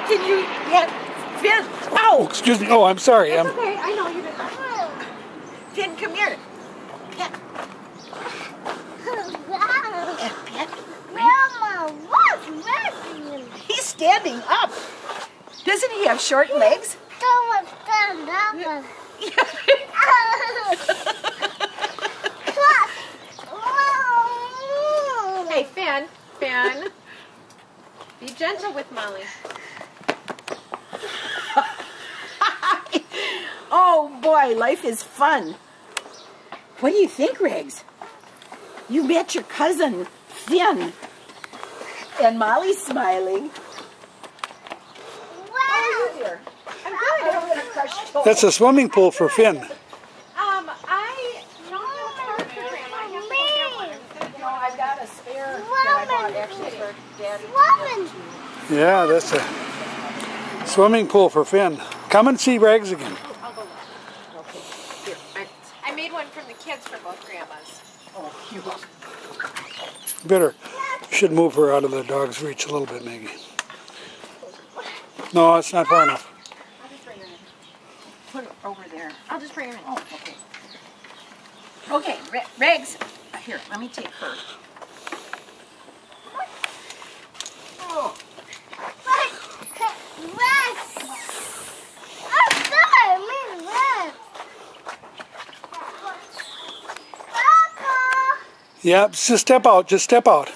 Can you get Finn? Ow! Excuse me. Oh, I'm sorry. It's okay. I know you didn't. Finn, come here. Pet. Pet. Grandma, what's wrestling? He's standing up. Doesn't he have short legs? Someone stand up. Hey, Finn. Finn. Be gentle with Molly. Oh boy, life is fun. What do you think, Riggs? You met your cousin, Finn. And Molly's smiling. Wow. Here. I'm good. I'm going to crush toes. That's a swimming pool for Finn. I don't know if it's No, I've got a spare that I bought actually for Daddy. Woman. Yeah, that's a swimming pool for Finn. Come and see Rags again. I'll go look. Okay, here. I made one from the kids for both grandmas. Oh, cute. Better. Should move her out of the dog's reach a little bit, Maggie. No, it's not far enough. I'll just bring her in. Put it over there. I'll just bring her in. Oh, okay. Okay, Regs. Here, let me take her. Oh. Yeah, just step out. Just step out.